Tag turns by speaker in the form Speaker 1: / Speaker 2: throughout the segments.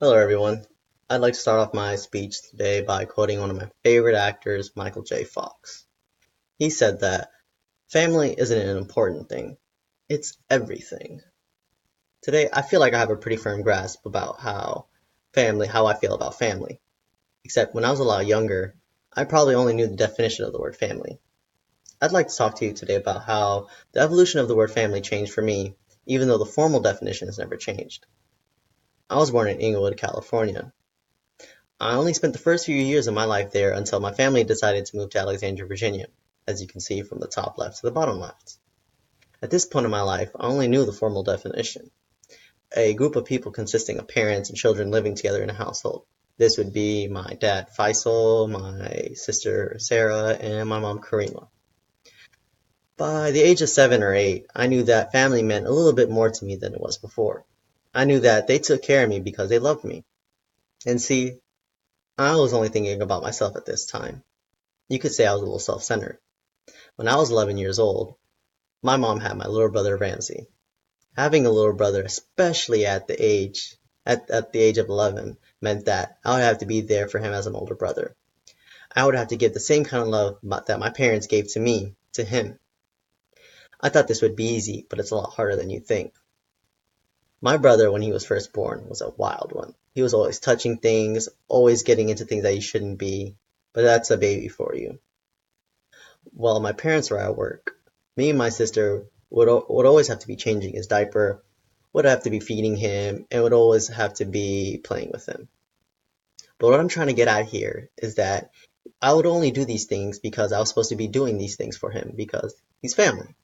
Speaker 1: Hello, everyone. I'd like to start off my speech today by quoting one of my favorite actors, Michael J. Fox. He said that family isn't an important thing, it's everything. Today, I feel like I have a pretty firm grasp about how I feel about family. Except when I was a lot younger, I probably only knew the definition of the word family. I'd like to talk to you today about how the evolution of the word family changed for me, even though the formal definition has never changed. I was born in Inglewood, California. I only spent the first few years of my life there until my family decided to move to Alexandria, Virginia, as you can see from the top left to the bottom left. At this point in my life, I only knew the formal definition, a group of people consisting of parents and children living together in a household. This would be my dad Faisal, my sister Sarah, and my mom Karima. By the age of 7 or 8, I knew that family meant a little bit more to me than it was before. I knew that they took care of me because they loved me. And see, I was only thinking about myself at this time. You could say I was a little self-centered. When I was 11 years old, my mom had my little brother Ramsey. Having a little brother, especially at the age of 11, meant that I would have to be there for him as an older brother. I would have to give the same kind of love that my parents gave to me to him. I thought this would be easy, but it's a lot harder than you think. My brother, when he was first born, was a wild one. He was always touching things, always getting into things that he shouldn't be, but that's a baby for you. While my parents were at work, me and my sister would always have to be changing his diaper, would have to be feeding him, and would always have to be playing with him. But what I'm trying to get at here is that I would only do these things because I was supposed to be doing these things for him because he's family.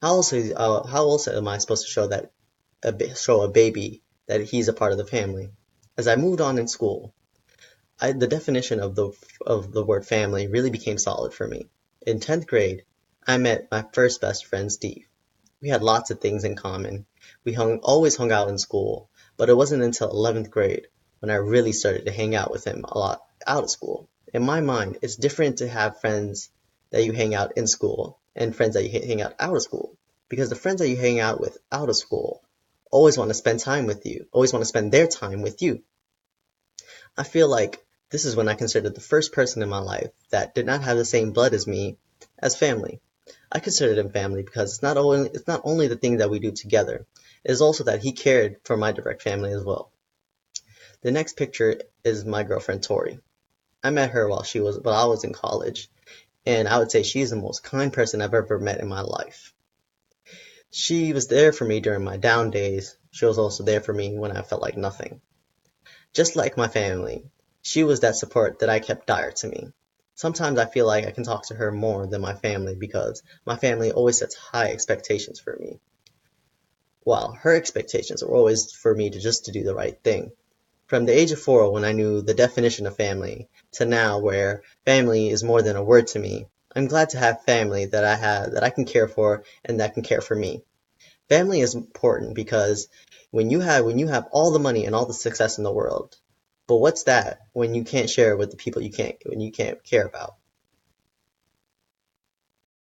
Speaker 1: How else am I supposed to show a baby that he's a part of the family? As I moved on in school, the definition of the word family really became solid for me. In 10th grade, I met my first best friend, Steve. We had lots of things in common. Always hung out in school, but it wasn't until 11th grade when I really started to hang out with him a lot out of school. In my mind, it's different to have friends that you hang out in school and friends that you hang out of school. Because the friends that you hang out with out of school always want to spend time with you, always want to spend their time with you. I feel like this is when I considered the first person in my life that did not have the same blood as me as family. I considered him family because it's not only the things that we do together, it is also that he cared for my direct family as well. The next picture is my girlfriend Tori. I met her while I was in college, and I would say she's the most kind person I've ever met in my life. She was there for me during my down days. She was also there for me when I felt like nothing. Just like my family, she was that support that I kept dire to me. Sometimes I feel like I can talk to her more than my family because my family always sets high expectations for me, while her expectations are always for me to do the right thing. From the age of 4, when I knew the definition of family, to now where family is more than a word to me, I'm glad to have family that I can care for and that can care for me. Family is important because when you have all the money and all the success in the world, but what's that when you can't share with the people you can't care about?